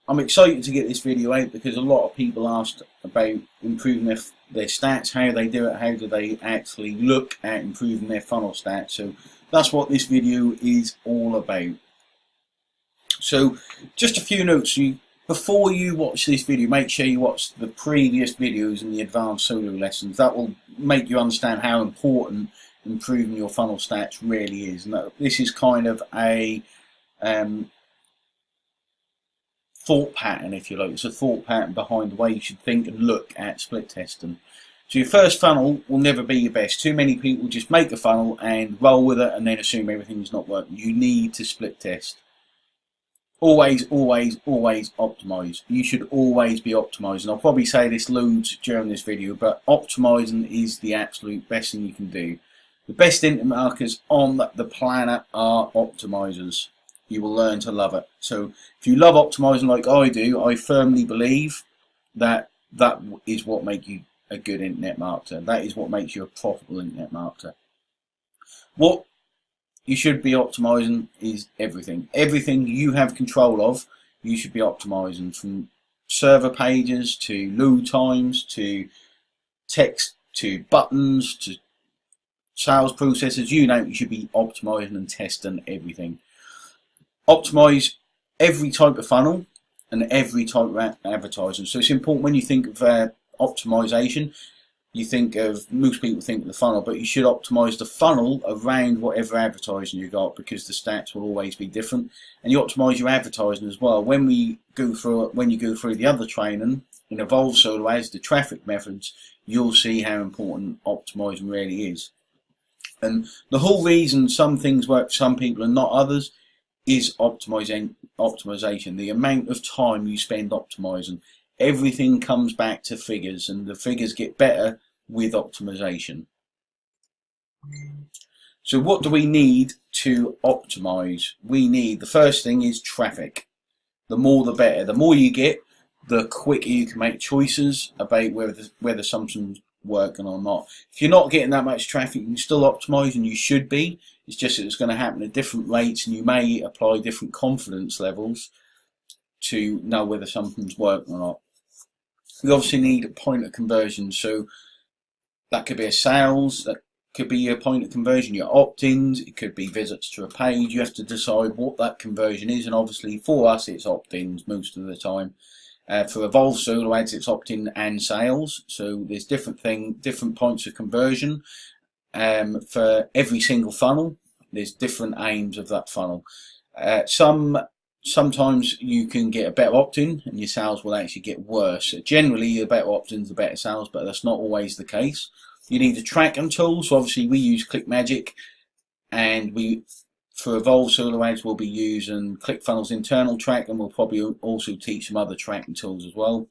I'm excited to get this video out because a lot of people asked about improving their stats, how they do it, how do they actually look at improving their funnel stats. So that's what this video is all about. So just a few notes. Before you watch this video, make sure you watch the previous videos and the advanced solo lessons. That will make you understand how important improving your funnel stats really is. And this is kind of a thought pattern, if you like. It's a thought pattern behind the way you should think and look at split testing. So your first funnel will never be your best. Too many people just make a funnel and roll with it and then assume everything's not working. You need to split test. Always, always, always optimize. You should always be optimizing. I'll probably say this loads during this video, but optimizing is the absolute best thing you can do. The best internet marketers on the planet are optimizers. You will learn to love it. So if you love optimizing like I do, I firmly believe that that is what makes you a good internet marketer. That is what makes you a profitable internet marketer. What you should be optimizing is everything. Everything you have control of, you should be optimizing, from server pages to load times to text to buttons to sales processes. You know, you should be optimizing and testing everything. Optimize every type of funnel and every type of advertising. So it's important when you think of optimization, most people think of the funnel, but you should optimize the funnel around whatever advertising you got, because the stats will always be different. And you optimize your advertising as well. When you go through the other training in Evolve Solo Ads, the traffic methods, you'll see how important optimizing really is. And the whole reason some things work for some people and not others is optimization. The amount of time you spend optimizing. Everything comes back to figures, and the figures get better with optimization. So what do we need to optimize? The first thing is traffic. The more the better. The more you get, the quicker you can make choices about whether something's working or not. If you're not getting that much traffic, you can still optimize, and you should be. It's just that it's going to happen at different rates, and you may apply different confidence levels to know whether something's working or not. We obviously need a point of conversion, so that could be a sales, that could be your point of conversion, your opt-ins, it could be visits to a page. You have to decide what that conversion is, and obviously for us it's opt-ins most of the time. For Evolve Solo Ads, it's opt-in and sales, so there's different points of conversion. For every single funnel, there's different aims of that funnel. Sometimes you can get a better opt-in and your sales will actually get worse. Generally, the better opt-ins, the better sales, but that's not always the case. You need a tracking tool. So obviously we use ClickMagick, and for Evolve Solo Ads we'll be using ClickFunnels internal track, and we'll probably also teach some other tracking tools as well.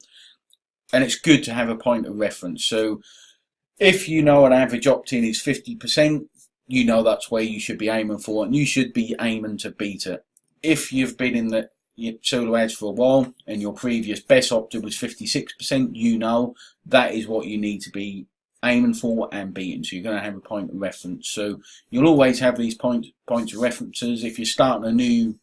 And it's good to have a point of reference. So if you know an average opt-in is 50%, you know that's where you should be aiming for, and you should be aiming to beat it. If you've been in the solo ads for a while and your previous best opt-in was 56%, you know that is what you need to be aiming for and beating. So you're going to have a point of reference. So you'll always have these points of references. If you're starting a new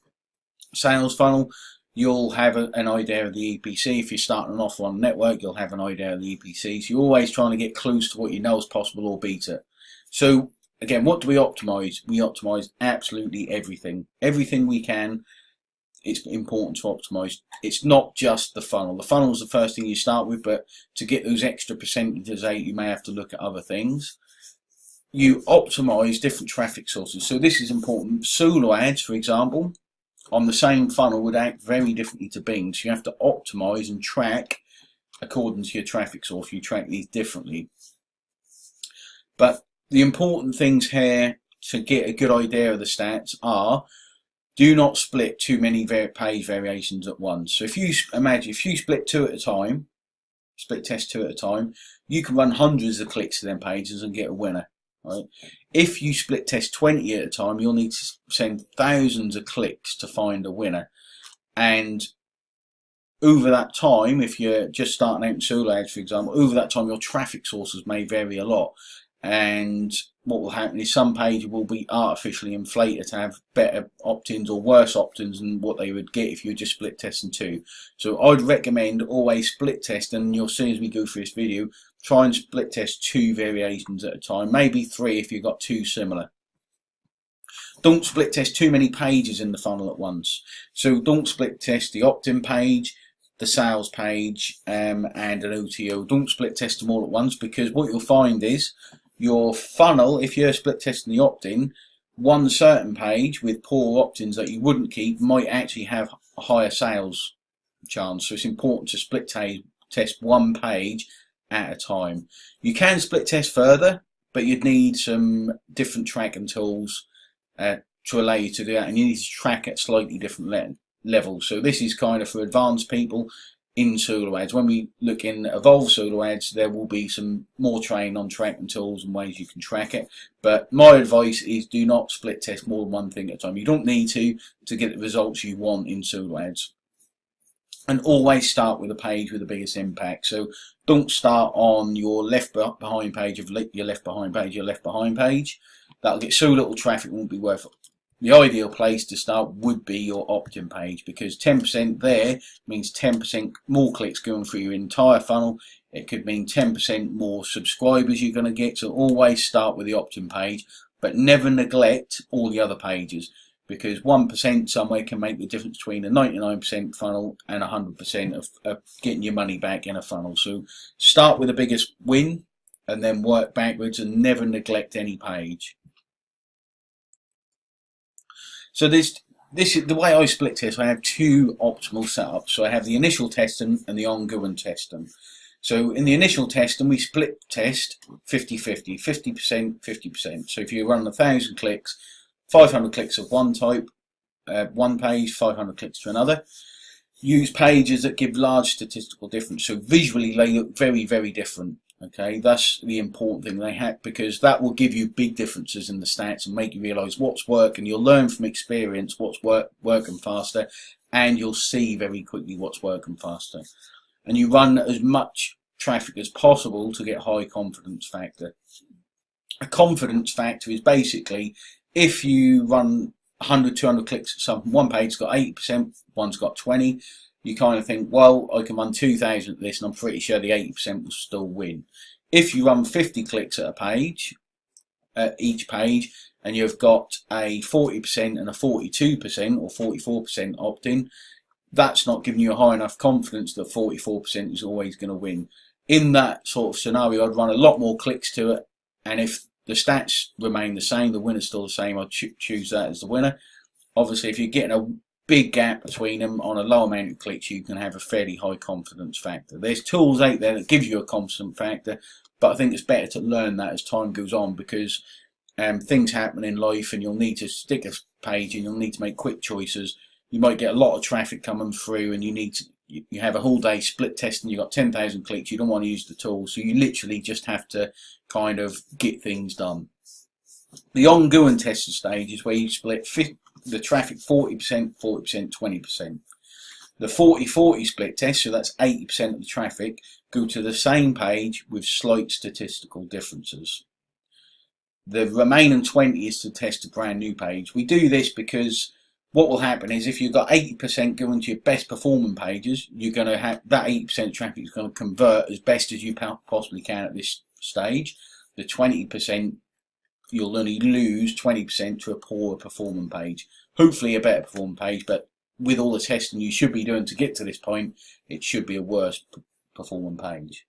sales funnel, you'll have an idea of the EPC. If you're starting an offer on a network, you'll have an idea of the EPC. So you're always trying to get close to what you know is possible or beat it. So again, what do we optimize? We optimize absolutely everything. Everything we can, it's important to optimize. It's not just the funnel. The funnel is the first thing you start with, but to get those extra percentages out, you may have to look at other things. You optimize different traffic sources. So this is important. Solo ads, for example, on the same funnel would act very differently to Bing. So you have to optimize and track according to your traffic source. You track these differently. But the important things here to get a good idea of the stats are, do not split too many page variations at once. So if you split two at a time, split test two at a time, you can run hundreds of clicks to them pages and get a winner. Right? If you split test 20 at a time, you'll need to send thousands of clicks to find a winner. And over that time, if you're just starting out in solo ads, for example, over that time your traffic sources may vary a lot. and what will happen is some pages will be artificially inflated to have better opt-ins or worse opt-ins than what they would get if you were just split testing two. So I'd recommend always split test, and you'll see as we go through this video, try and split test two variations at a time, maybe three if you've got two similar. Don't split test too many pages in the funnel at once. So don't split test the opt-in page, the sales page, and an OTO. Don't split test them all at once, because what you'll find is your funnel, if you're split testing the opt-in, one certain page with poor opt-ins that you wouldn't keep might actually have a higher sales chance. So it's important to split test one page at a time. You can split test further, but you'd need some different tracking tools to allow you to do that, and you need to track at slightly different levels. So this is kind of for advanced people in solo ads. When we look in Evolve solo ads, there will be some more training on tracking tools and ways you can track it. But my advice is do not split test more than one thing at a time. You don't need to get the results you want in solo ads. And always start with a page with the biggest impact. So don't start on your left behind page of your left behind page. That'll get so little traffic, it won't be worth it. The ideal place to start would be your opt-in page, because 10% there means 10% more clicks going through your entire funnel. It could mean 10% more subscribers you're going to get. So always start with the opt-in page, but never neglect all the other pages, because 1% somewhere can make the difference between a 99% funnel and 100% of getting your money back in a funnel. So start with the biggest win and then work backwards, and never neglect any page. So this is the way I split test. I have two optimal setups. So I have the initial testing and the ongoing testing. So in the initial testing, we split test 50-50, 50%, 50%. So if you run 1,000 clicks, 500 clicks of one type, one page, 500 clicks to another. Use pages that give large statistical difference. So visually they look very, very different. Okay, that's the important thing they have, because that will give you big differences in the stats and make you realise what's working. You'll learn from experience what's working faster, and you'll see very quickly what's working faster. And you run as much traffic as possible to get high confidence factor. A confidence factor is basically if you run 100, 200 clicks at one page's got 80%, one's got 20%. You kind of think, well, I can run 2,000 at this and I'm pretty sure the 80% will still win. If you run 50 clicks at a page, at each page, and you've got a 40% and a 42% or 44% opt-in, that's not giving you a high enough confidence that 44% is always going to win. In that sort of scenario, I'd run a lot more clicks to it, and if the stats remain the same, the winner's still the same, I'd choose that as the winner. Obviously, if you're getting a big gap between them on a low amount of clicks, you can have a fairly high confidence factor. There's tools out there that give you a confidence factor, but I think it's better to learn that as time goes on, because things happen in life and you'll need to stick a page and you'll need to make quick choices. You might get a lot of traffic coming through and you have a whole day split testing, you've got 10,000 clicks, you don't want to use the tool, so you literally just have to kind of get things done. The ongoing testing stage is where you split the traffic 40%, 40%, 20%. The 40-40 split test, so that's 80% of the traffic, go to the same page with slight statistical differences. The remaining 20 is to test a brand new page. We do this because what will happen is if you've got 80% going to your best performing pages, you're going to have that 80% traffic is going to convert as best as you possibly can at this stage. The 20%, you'll only lose 20% to a poorer performing page. Hopefully a better performing page, but with all the testing you should be doing to get to this point, it should be a worse performing page.